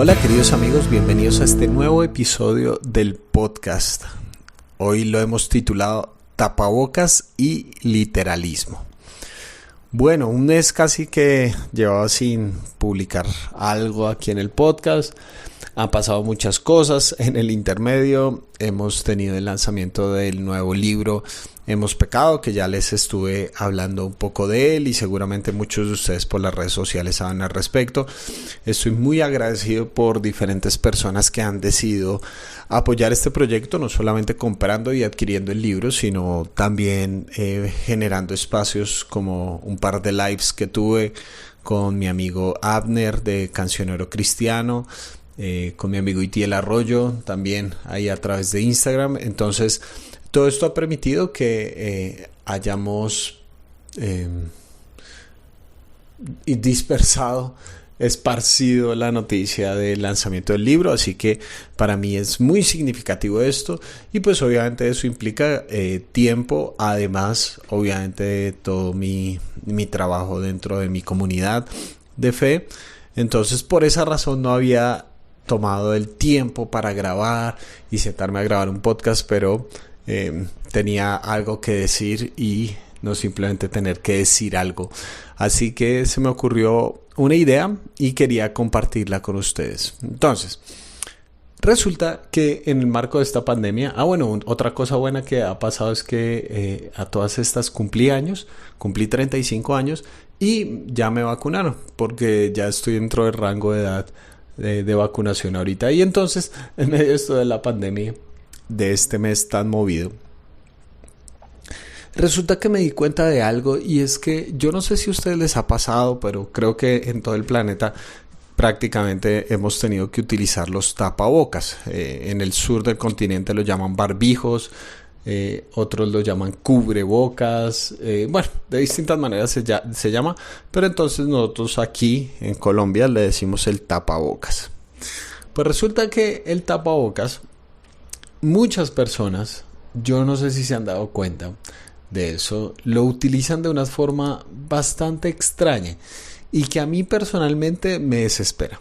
Hola queridos amigos, bienvenidos a este nuevo episodio del podcast. Hoy lo hemos titulado Tapabocas y Literalismo. Bueno, un mes casi que llevaba sin publicar algo aquí en el podcast. Han pasado muchas cosas en el intermedio. Hemos tenido el lanzamiento del nuevo libro Hemos Pecado, que ya les estuve hablando un poco de él y seguramente muchos de ustedes por las redes sociales saben al respecto. Estoy muy agradecido por diferentes personas que han decidido apoyar este proyecto, no solamente comprando y adquiriendo el libro, sino también generando espacios como un par de lives que tuve con mi amigo Abner de Cancionero Cristiano, con mi amigo Itiel Arroyo, también ahí a través de Instagram. Entonces, todo esto ha permitido que hayamos esparcido la noticia del lanzamiento del libro, así que para mí es muy significativo esto y pues obviamente eso implica tiempo, además obviamente de todo mi trabajo dentro de mi comunidad de fe. Entonces por esa razón no había tomado el tiempo para grabar y sentarme a grabar un podcast, pero tenía algo que decir y no simplemente tener que decir algo. Así que se me ocurrió una idea y quería compartirla con ustedes. Entonces, resulta que en el marco de esta pandemia, otra cosa buena que ha pasado es que a todas estas cumplí 35 años y ya me vacunaron porque ya estoy dentro del rango de edad de vacunación ahorita. Y entonces, en medio de esto de la pandemia, de este mes tan movido, resulta que me di cuenta de algo, y es que yo no sé si a ustedes les ha pasado, pero creo que en todo el planeta prácticamente hemos tenido que utilizar los tapabocas. En el sur del continente lo llaman barbijos, otros lo llaman cubrebocas, de distintas maneras se llama, pero entonces nosotros aquí en Colombia le decimos el tapabocas. Pues resulta que el tapabocas, muchas personas, yo no sé si se han dado cuenta de eso, lo utilizan de una forma bastante extraña y que a mí personalmente me desespera.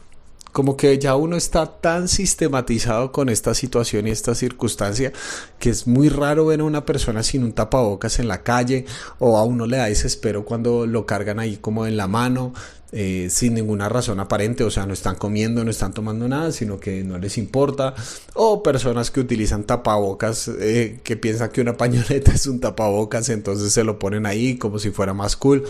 Como que ya uno está tan sistematizado con esta situación y esta circunstancia que es muy raro ver a una persona sin un tapabocas en la calle, o a uno le da desespero cuando lo cargan ahí como en la mano, sin ninguna razón aparente. O sea, no están comiendo, no están tomando nada, sino que no les importa. O personas que utilizan tapabocas, que piensan que una pañoleta es un tapabocas, entonces se lo ponen ahí como si fuera más cool.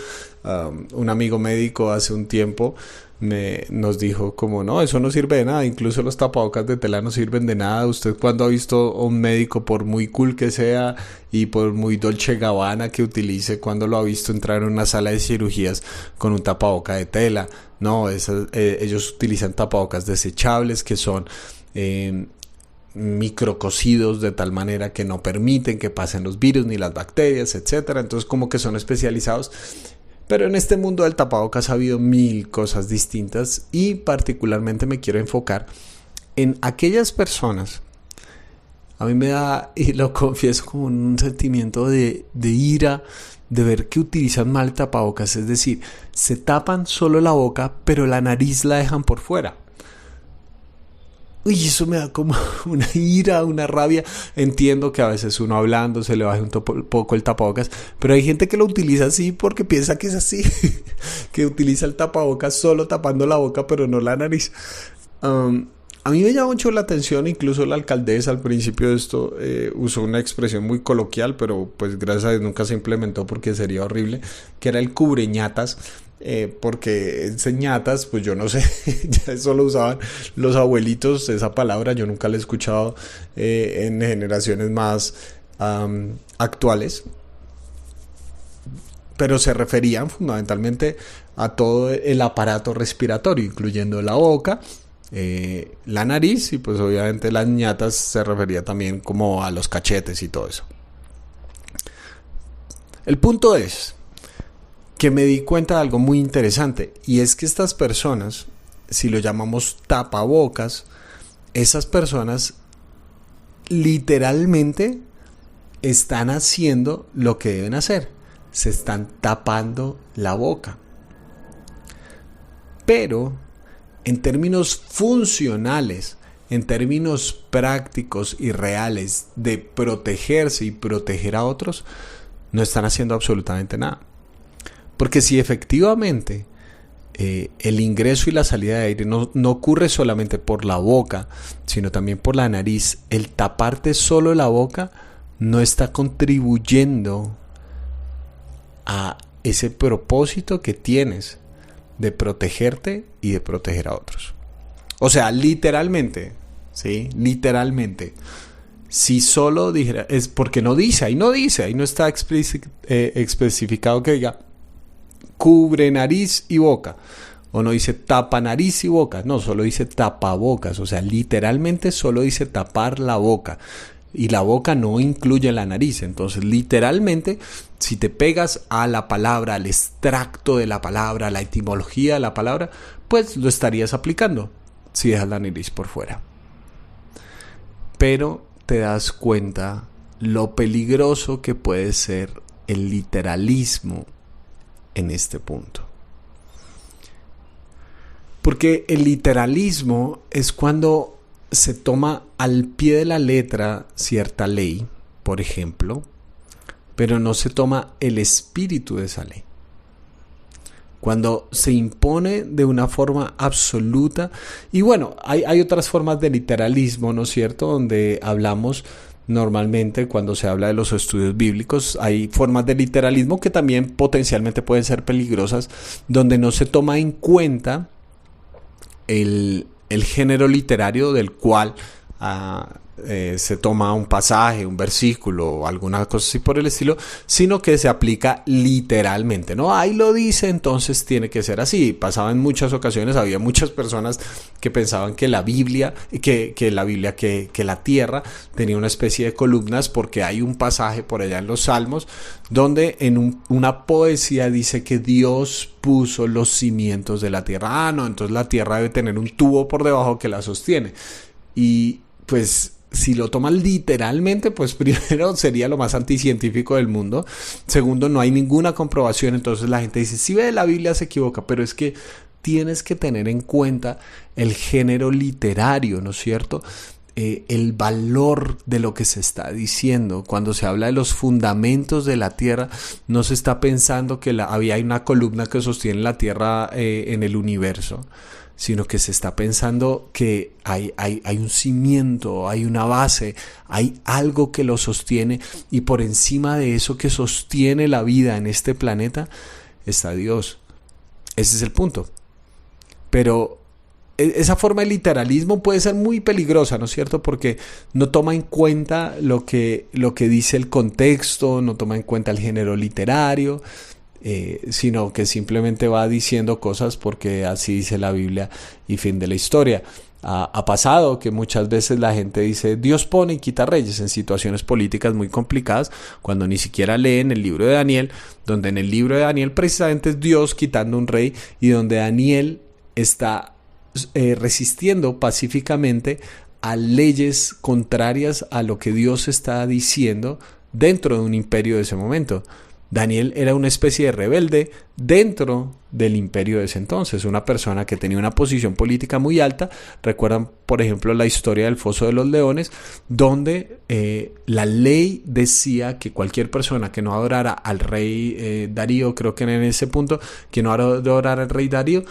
Un amigo médico hace un tiempo nos dijo como no, eso no sirve de nada, incluso los tapabocas de tela no sirven de nada. ¿Usted cuando ha visto a un médico, por muy cool que sea y por muy Dolce Gabbana que utilice, cuando lo ha visto entrar en una sala de cirugías con un tapaboca de tela? No, ellos utilizan tapabocas desechables que son micrococidos de tal manera que no permiten que pasen los virus ni las bacterias, etcétera. Entonces como que son especializados. Pero en este mundo del tapabocas ha habido mil cosas distintas y particularmente me quiero enfocar en aquellas personas. A mí me da, y lo confieso, como un sentimiento de ira de ver que utilizan mal tapabocas. Es decir, se tapan solo la boca, pero la nariz la dejan por fuera. Uy, eso me da como una ira, una rabia. Entiendo que a veces uno hablando se le baje un poco el tapabocas, pero hay gente que lo utiliza así porque piensa que es así, que utiliza el tapabocas solo tapando la boca pero no la nariz. A mí me llama mucho la atención, incluso la alcaldesa al principio de esto usó una expresión muy coloquial, pero pues gracias a Dios nunca se implementó porque sería horrible, que era el cubreñatas. Porque enseñatas, pues yo no sé, ya eso lo usaban los abuelitos, esa palabra yo nunca la he escuchado en generaciones más actuales, pero se referían fundamentalmente a todo el aparato respiratorio, incluyendo la boca, la nariz, y pues obviamente las ñatas se refería también como a los cachetes y todo eso. El punto es que me di cuenta de algo muy interesante, y es que estas personas, si lo llamamos tapabocas, esas personas literalmente están haciendo lo que deben hacer, se están tapando la boca. Pero en términos funcionales, en términos prácticos y reales de protegerse y proteger a otros, no están haciendo absolutamente nada. Porque si efectivamente el ingreso y la salida de aire no ocurre solamente por la boca, sino también por la nariz, el taparte solo la boca no está contribuyendo a ese propósito que tienes de protegerte y de proteger a otros. O sea, literalmente, ¿sí? Literalmente. Si solo dijera, es porque no dice, ahí no está especificado que diga cubre nariz y boca. O no dice tapa nariz y boca. No, solo dice tapabocas. O sea, literalmente solo dice tapar la boca. Y la boca no incluye la nariz. Entonces, literalmente, si te pegas a la palabra, al extracto de la palabra, a la etimología de la palabra, pues lo estarías aplicando si dejas la nariz por fuera. Pero te das cuenta lo peligroso que puede ser el literalismo en este punto. Porque el literalismo es cuando se toma al pie de la letra cierta ley, por ejemplo, pero no se toma el espíritu de esa ley. Cuando se impone de una forma absoluta, y bueno, hay otras formas de literalismo, ¿no es cierto?, donde hablamos normalmente cuando se habla de los estudios bíblicos, hay formas de literalismo que también potencialmente pueden ser peligrosas, donde no se toma en cuenta el género literario del cual se toma un pasaje, un versículo o alguna cosa así por el estilo, sino que se aplica literalmente, ¿no? Ahí lo dice, entonces tiene que ser así. Pasaba en muchas ocasiones, había muchas personas que pensaban que la Biblia, que la tierra tenía una especie de columnas, porque hay un pasaje por allá en los Salmos donde en una poesía dice que Dios puso los cimientos de la tierra. No, entonces la tierra debe tener un tubo por debajo que la sostiene. Y pues si lo toman literalmente, pues primero sería lo más anticientífico del mundo. Segundo, no hay ninguna comprobación. Entonces la gente dice, si ve la Biblia se equivoca, pero es que tienes que tener en cuenta el género literario, ¿no es cierto? El valor de lo que se está diciendo. Cuando se habla de los fundamentos de la tierra, no se está pensando que había una columna que sostiene la tierra en el universo, sino que se está pensando que hay un cimiento, hay una base, hay algo que lo sostiene, y por encima de eso que sostiene la vida en este planeta está Dios. Ese es el punto. Pero esa forma de literalismo puede ser muy peligrosa, ¿no es cierto? Porque no toma en cuenta lo que dice el contexto, no toma en cuenta el género literario, sino que simplemente va diciendo cosas porque así dice la Biblia y fin de la historia. Ha pasado que muchas veces la gente dice Dios pone y quita reyes en situaciones políticas muy complicadas, cuando ni siquiera leen el libro de Daniel, donde en el libro de Daniel precisamente es Dios quitando un rey, y donde Daniel está resistiendo pacíficamente a leyes contrarias a lo que Dios está diciendo dentro de un imperio de ese momento. Daniel era una especie de rebelde dentro del imperio de ese entonces, una persona que tenía una posición política muy alta. Recuerdan, por ejemplo, la historia del Foso de los Leones, donde la ley decía que cualquier persona que no adorara al rey Darío, creo que en ese punto, que no adorara al rey Darío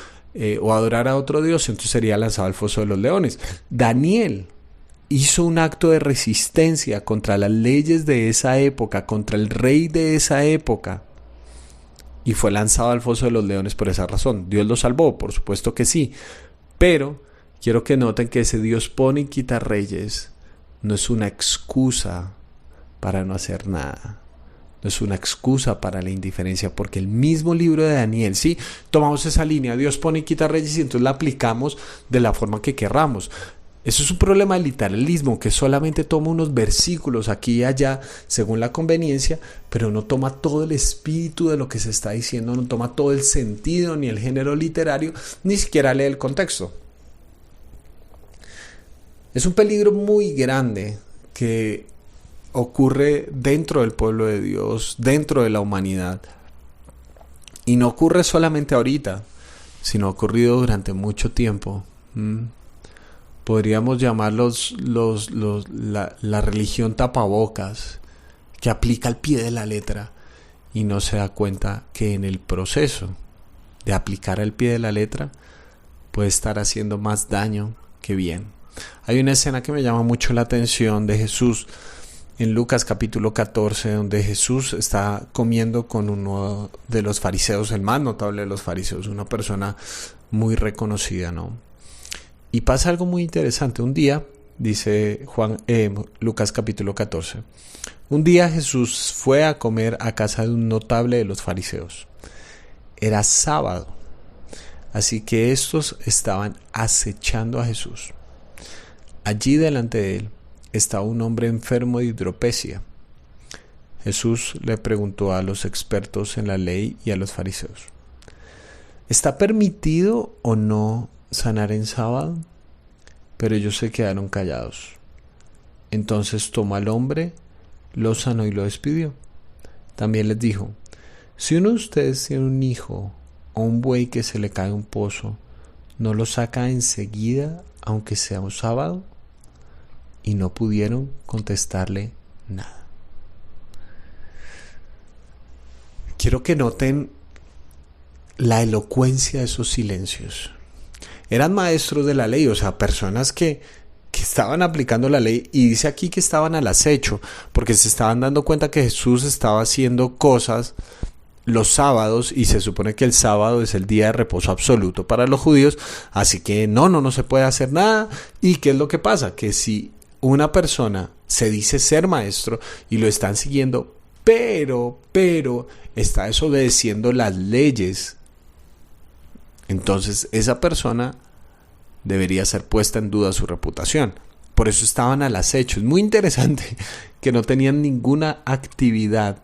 o adorara a otro dios, entonces sería lanzado al Foso de los Leones. Daniel hizo un acto de resistencia contra las leyes de esa época, contra el rey de esa época, y fue lanzado al Foso de los Leones por esa razón. ¿Dios lo salvó? Por supuesto que sí, pero quiero que noten que ese Dios pone y quita reyes no es una excusa para no hacer nada. No es una excusa para la indiferencia, porque el mismo libro de Daniel, sí, tomamos esa línea, Dios pone y quita reyes, y entonces la aplicamos de la forma que querramos. Eso es un problema del literalismo, que solamente toma unos versículos aquí y allá según la conveniencia, pero no toma todo el espíritu de lo que se está diciendo, no toma todo el sentido ni el género literario, ni siquiera lee el contexto. Es un peligro muy grande que ocurre dentro del pueblo de Dios, dentro de la humanidad, y no ocurre solamente ahorita. sino ha ocurrido durante mucho tiempo. Podríamos llamarlos la religión tapabocas, que aplica al pie de la letra y no se da cuenta que en el proceso de aplicar al pie de la letra puede estar haciendo más daño que bien. Hay una escena que me llama mucho la atención de Jesús en Lucas capítulo 14, donde Jesús está comiendo con uno de los fariseos, el más notable de los fariseos, una persona muy reconocida, ¿no? Y pasa algo muy interesante. Un día, dice Lucas capítulo 14, un día Jesús fue a comer a casa de un notable de los fariseos. Era sábado, así que estos estaban acechando a Jesús. Allí delante de él estaba un hombre enfermo de hidropesia. Jesús le preguntó a los expertos en la ley y a los fariseos: ¿está permitido o no sanar en sábado? Pero ellos se quedaron callados. Entonces tomó al hombre, lo sanó y lo despidió. También les dijo: si uno de ustedes tiene un hijo o un buey que se le cae en un pozo, ¿no lo saca enseguida aunque sea un sábado? Y no pudieron contestarle nada. Quiero que noten la elocuencia de esos silencios. Eran maestros de la ley, o sea, personas que estaban aplicando la ley, y dice aquí que estaban al acecho, porque se estaban dando cuenta que Jesús estaba haciendo cosas los sábados, y se supone que el sábado es el día de reposo absoluto para los judíos, así que no se puede hacer nada. ¿Y qué es lo que pasa? Que si una persona se dice ser maestro y lo están siguiendo, pero está desobedeciendo las leyes, entonces esa persona debería ser puesta en duda su reputación. Por eso estaban al acecho. Es muy interesante que no tenían ninguna actividad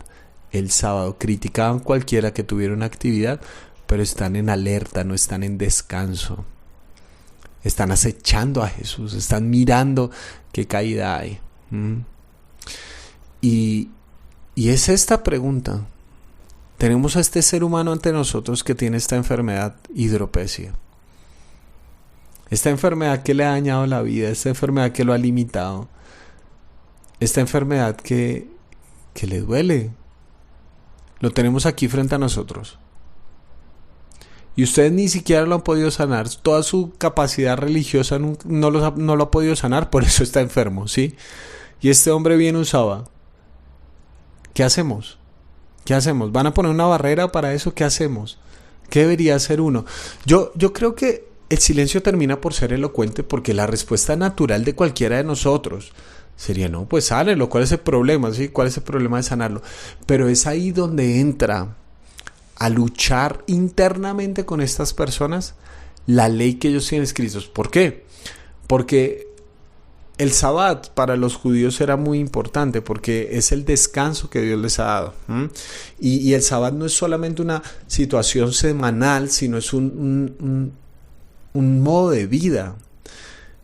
el sábado. Criticaban cualquiera que tuviera una actividad, pero están en alerta, no están en descanso. Están acechando a Jesús, están mirando qué caída hay. Y es esta pregunta. Tenemos a este ser humano ante nosotros que tiene esta enfermedad, hidropesia. Esta enfermedad que le ha dañado la vida, esta enfermedad que lo ha limitado, esta enfermedad que le duele. Lo tenemos aquí frente a nosotros. Y ustedes ni siquiera lo han podido sanar. Toda su capacidad religiosa no lo ha podido sanar, por eso está enfermo, ¿sí? Y este hombre viene un sábado. ¿Qué hacemos? ¿Qué hacemos? ¿Van a poner una barrera para eso? ¿Qué hacemos? ¿Qué debería hacer uno? Yo creo que el silencio termina por ser elocuente, porque la respuesta natural de cualquiera de nosotros sería: no, pues sánelo. ¿Cuál es el problema? ¿Sí? ¿Cuál es el problema de sanarlo? Pero es ahí donde entra a luchar internamente con estas personas la ley que ellos tienen escritos. ¿Por qué? Porque el Sabbat para los judíos era muy importante, porque es el descanso que Dios les ha dado. Y el Sabbat no es solamente una situación semanal, sino es un modo de vida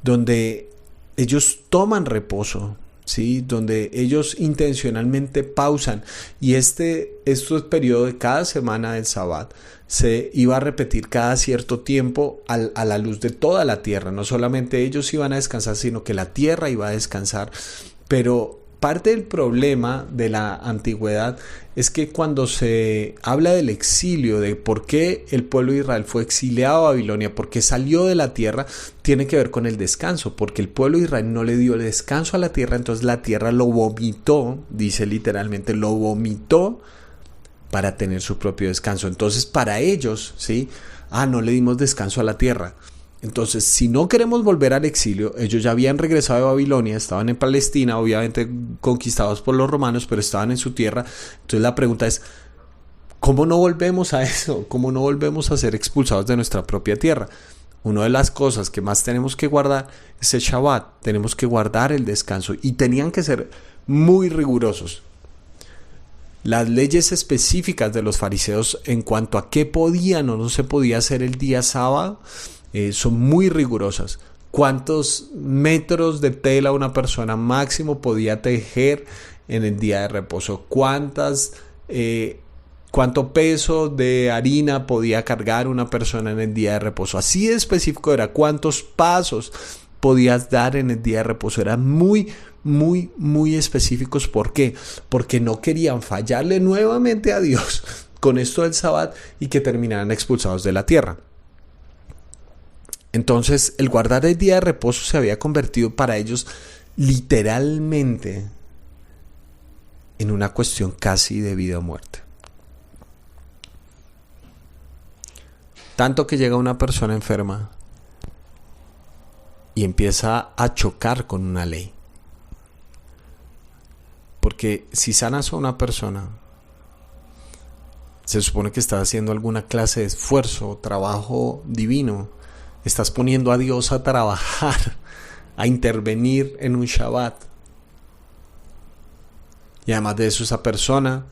donde ellos toman reposo, ¿sí? Donde ellos intencionalmente pausan. Y este periodo de cada semana del Sabbat se iba a repetir cada cierto tiempo a la luz de toda la tierra. No solamente ellos iban a descansar, sino que la tierra iba a descansar. Pero parte del problema de la antigüedad es que cuando se habla del exilio, de por qué el pueblo de Israel fue exiliado a Babilonia, por qué salió de la tierra, tiene que ver con el descanso, porque el pueblo de Israel no le dio el descanso a la tierra, entonces la tierra lo vomitó, dice literalmente, lo vomitó para tener su propio descanso. Entonces para ellos, ¿sí? No le dimos descanso a la tierra. Entonces, si no queremos volver al exilio, ellos ya habían regresado de Babilonia, estaban en Palestina, obviamente conquistados por los romanos, pero estaban en su tierra. Entonces la pregunta es: ¿cómo no volvemos a eso? ¿Cómo no volvemos a ser expulsados de nuestra propia tierra? Una de las cosas que más tenemos que guardar es el Shabbat, tenemos que guardar el descanso, y tenían que ser muy rigurosos. Las leyes específicas de los fariseos en cuanto a qué podían o no se podía hacer el día sábado son muy rigurosas. ¿Cuántos metros de tela una persona máximo podía tejer en el día de reposo? ¿Cuántas cuánto peso de harina podía cargar una persona en el día de reposo. Así de específico era, cuántos pasos podías dar en el día de reposo. Eran muy específicos. ¿Por qué? Porque no querían fallarle nuevamente a Dios con esto del Sabbat y que terminaran expulsados de la tierra. Entonces, el guardar el día de reposo se había convertido para ellos literalmente en una cuestión casi de vida o muerte. Tanto que llega una persona enferma y empieza a chocar con una ley. Porque si sanas a una persona, se supone que estás haciendo alguna clase de esfuerzo o trabajo divino. Estás poniendo a Dios a trabajar, a intervenir en un Shabbat. Y además de eso, esa persona,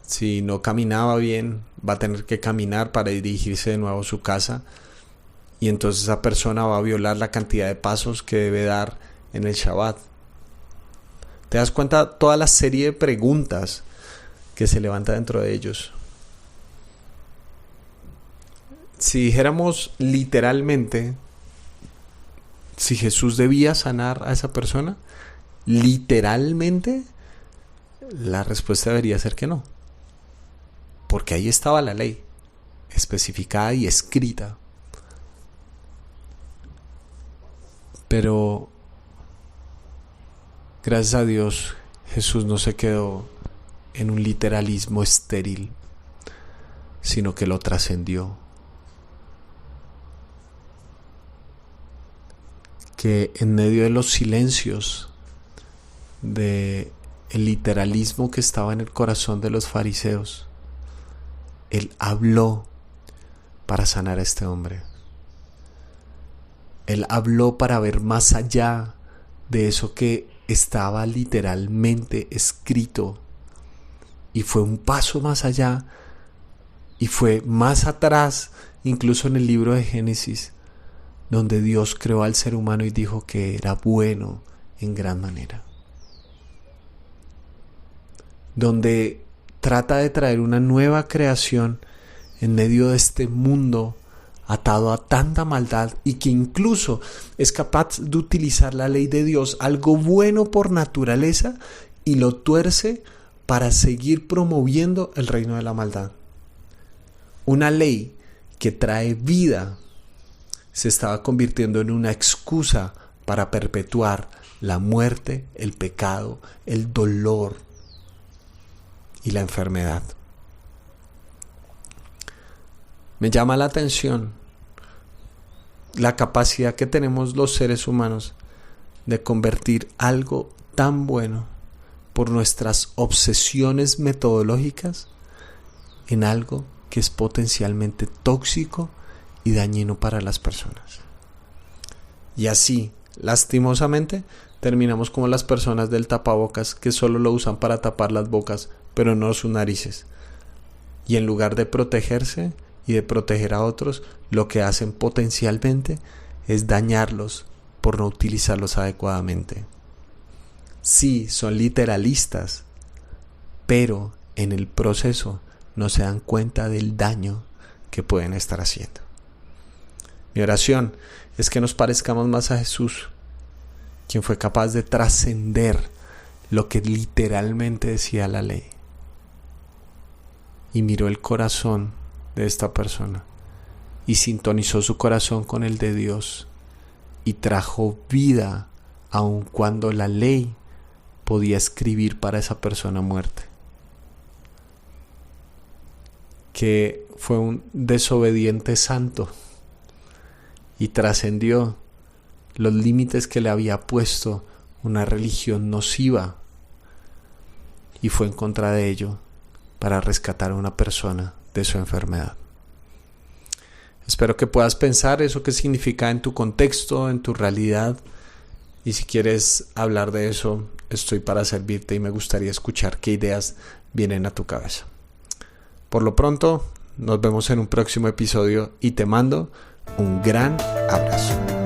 si no caminaba bien, va a tener que caminar para dirigirse de nuevo a su casa. Y entonces esa persona va a violar la cantidad de pasos que debe dar en el Shabbat. ¿Te das cuenta toda la serie de preguntas que se levanta dentro de ellos? Si dijéramos literalmente, si Jesús debía sanar a esa persona, literalmente, la respuesta debería ser que no. Porque ahí estaba la ley, especificada y escrita. Pero, gracias a Dios, Jesús no se quedó en un literalismo estéril, sino que lo trascendió. Que en medio de los silencios del literalismo que estaba en el corazón de los fariseos, Él habló para sanar a este hombre. Él habló para ver más allá de eso que estaba literalmente escrito, y fue un paso más allá y fue más atrás, incluso en el libro de Génesis, donde Dios creó al ser humano y dijo que era bueno en gran manera. Donde trata de traer una nueva creación en medio de este mundo atado a tanta maldad, y que incluso es capaz de utilizar la ley de Dios, algo bueno por naturaleza, y lo tuerce para seguir promoviendo el reino de la maldad. Una ley que trae vida se estaba convirtiendo en una excusa para perpetuar la muerte, el pecado, el dolor y la enfermedad. Me llama la atención la capacidad que tenemos los seres humanos de convertir algo tan bueno por nuestras obsesiones metodológicas en algo que es potencialmente tóxico y dañino para las personas. Y así, lastimosamente, terminamos como las personas del tapabocas, que solo lo usan para tapar las bocas, pero no sus narices. Y en lugar de protegerse y de proteger a otros, lo que hacen potencialmente es dañarlos por no utilizarlos adecuadamente. Sí, son literalistas, pero en el proceso no se dan cuenta del daño que pueden estar haciendo. Mi oración es que nos parezcamos más a Jesús, quien fue capaz de trascender lo que literalmente decía la ley, y miró el corazón de esta persona y sintonizó su corazón con el de Dios y trajo vida aun cuando la ley podía escribir para esa persona muerte. Que fue un desobediente santo y trascendió los límites que le había puesto una religión nociva y fue en contra de ello para rescatar a una persona de su enfermedad. Espero que puedas pensar eso que significa en tu contexto, en tu realidad, y si quieres hablar de eso, estoy para servirte y me gustaría escuchar qué ideas vienen a tu cabeza. Por lo pronto, nos vemos en un próximo episodio y te mando un gran abrazo.